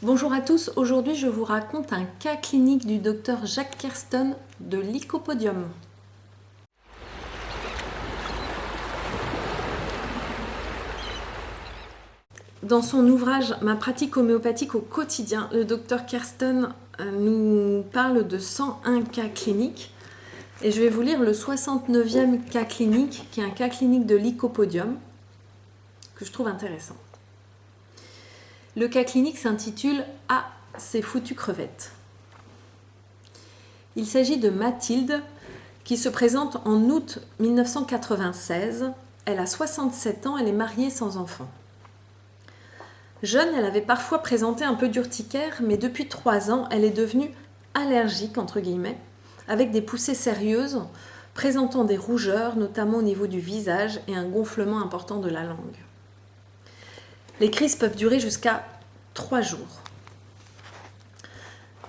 Bonjour à tous, aujourd'hui je vous raconte un cas clinique du docteur Jacques Kerston de Lycopodium. Dans son ouvrage Ma pratique homéopathique au quotidien, le docteur Kerston nous parle de 101 cas cliniques et je vais vous lire le 69e cas clinique qui est un cas clinique de Lycopodium que je trouve intéressant. Le cas clinique s'intitule « Ah, c'est foutu crevette ». Il s'agit de Mathilde qui se présente en août 1996. Elle a 67 ans, elle est mariée sans enfant. Jeune, elle avait parfois présenté un peu d'urticaire, mais depuis 3 ans, elle est devenue allergique, entre guillemets, avec des poussées sérieuses, présentant des rougeurs, notamment au niveau du visage, et un gonflement important de la langue. Les crises peuvent durer jusqu'à 3 jours.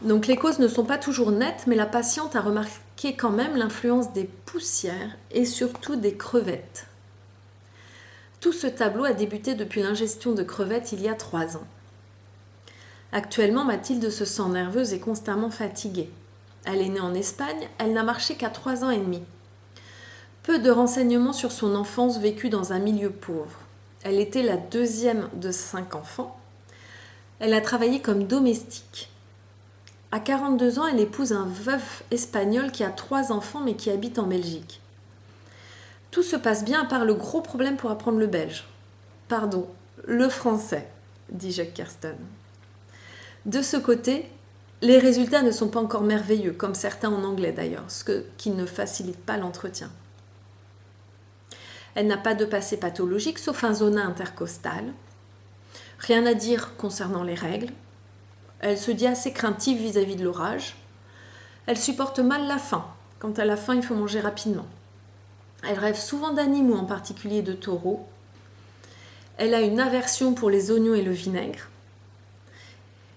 Donc les causes ne sont pas toujours nettes, mais la patiente a remarqué quand même l'influence des poussières et surtout des crevettes. Tout ce tableau a débuté depuis l'ingestion de crevettes il y a 3 ans. Actuellement, Mathilde se sent nerveuse et constamment fatiguée. Elle est née en Espagne, elle n'a marché qu'à 3 ans et demi. Peu de renseignements sur son enfance vécue dans un milieu pauvre. Elle était la 2e de 5 enfants. Elle a travaillé comme domestique. À 42 ans, elle épouse un veuf espagnol qui a 3 enfants mais qui habite en Belgique. Tout se passe bien à part le gros problème pour apprendre le belge. Pardon, le français, dit Jacques Kerston. De ce côté, les résultats ne sont pas encore merveilleux, comme certains en anglais d'ailleurs, ce qui ne facilite pas l'entretien. Elle n'a pas de passé pathologique, sauf un zona intercostal. Rien à dire concernant les règles. Elle se dit assez craintive vis-à-vis de l'orage. Elle supporte mal la faim. Quand elle a faim, il faut manger rapidement. Elle rêve souvent d'animaux, en particulier de taureaux. Elle a une aversion pour les oignons et le vinaigre.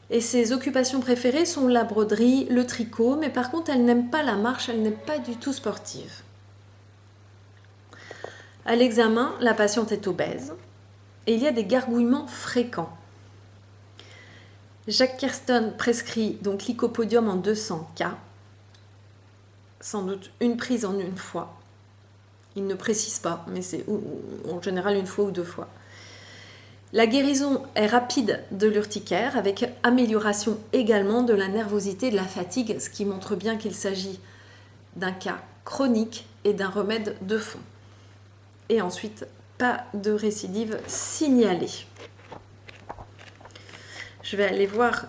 Et ses occupations préférées sont la broderie, le tricot, mais par contre, elle n'aime pas la marche, elle n'est pas du tout sportive. À l'examen, la patiente est obèse et il y a des gargouillements fréquents. Jacques Kerston prescrit donc Lycopodium en 200 cas, sans doute une prise en une fois. Il ne précise pas, mais c'est en général une fois ou 2 fois. La guérison est rapide de l'urticaire, avec amélioration également de la nervosité et de la fatigue, ce qui montre bien qu'il s'agit d'un cas chronique et d'un remède de fond. Et ensuite, pas de récidive signalée. Je vais aller voir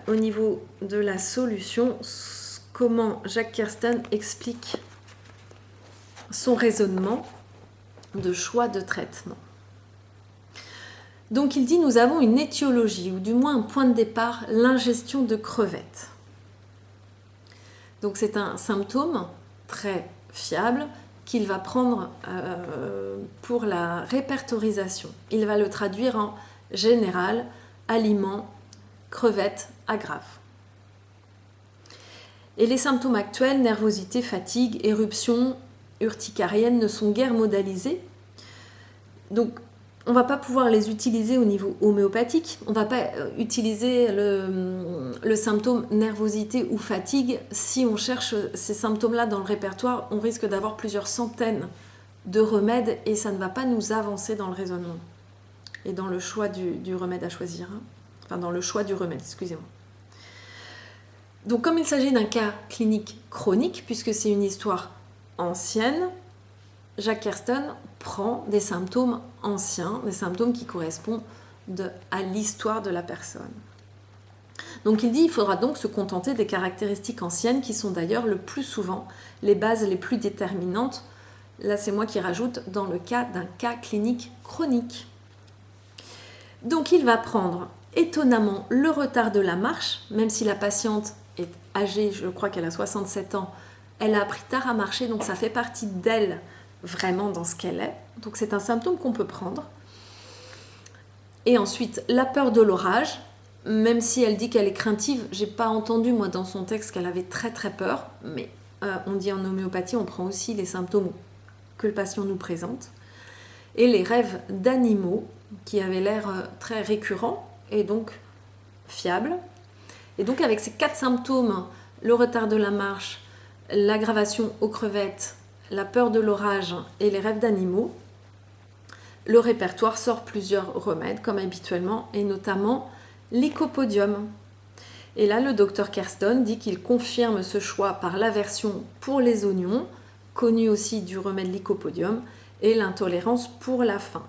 au niveau de la solution comment Jacques Kerston explique son raisonnement de choix de traitement. Donc il dit nous avons une étiologie, ou du moins un point de départ, l'ingestion de crevettes. Donc c'est un symptôme très fiable qu'il va prendre pour la répertorisation. Il va le traduire en général, aliment, crevettes, aggrave. Et les symptômes actuels, nervosité, fatigue, éruption urticarienne, ne sont guère modalisés. Donc on ne va pas pouvoir les utiliser au niveau homéopathique. On ne va pas utiliser le symptôme nervosité ou fatigue. Si on cherche ces symptômes-là dans le répertoire, on risque d'avoir plusieurs centaines de remèdes et ça ne va pas nous avancer dans le raisonnement et dans le choix du remède à choisir. Enfin, dans le choix du remède, excusez-moi. Donc, comme il s'agit d'un cas clinique chronique, puisque c'est une histoire ancienne, Jacques Kerston prend des symptômes anciens, des symptômes qui correspondent à l'histoire de la personne. Donc il dit qu'il faudra donc se contenter des caractéristiques anciennes qui sont d'ailleurs le plus souvent les bases les plus déterminantes. Là c'est moi qui rajoute dans le cas d'un cas clinique chronique. Donc il va prendre étonnamment le retard de la marche, même si la patiente est âgée, je crois qu'elle a 67 ans, elle a appris tard à marcher, donc ça fait partie d'elle vraiment dans ce qu'elle est. Donc c'est un symptôme qu'on peut prendre. Et ensuite, la peur de l'orage, même si elle dit qu'elle est craintive, j'ai pas entendu moi dans son texte qu'elle avait très très peur, mais on dit en homéopathie, on prend aussi les symptômes que le patient nous présente. Et les rêves d'animaux qui avaient l'air très récurrents, et donc fiable. Et donc avec ces 4 symptômes, le retard de la marche, l'aggravation aux crevettes, la peur de l'orage et les rêves d'animaux, le répertoire sort plusieurs remèdes comme habituellement et notamment l'Lycopodium. Et là, le docteur Kerston dit qu'il confirme ce choix par l'aversion pour les oignons, connu aussi du remède Lycopodium, et l'intolérance pour la faim.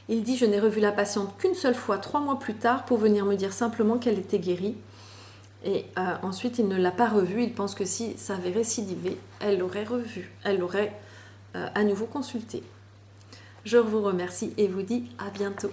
Il dit « Je n'ai revu la patiente qu'une seule fois 3 mois plus tard pour venir me dire simplement qu'elle était guérie. » Et ensuite, il ne l'a pas revue. Il pense que si ça avait récidivé, elle l'aurait revue. Elle l'aurait à nouveau consulté. Je vous remercie et vous dis à bientôt.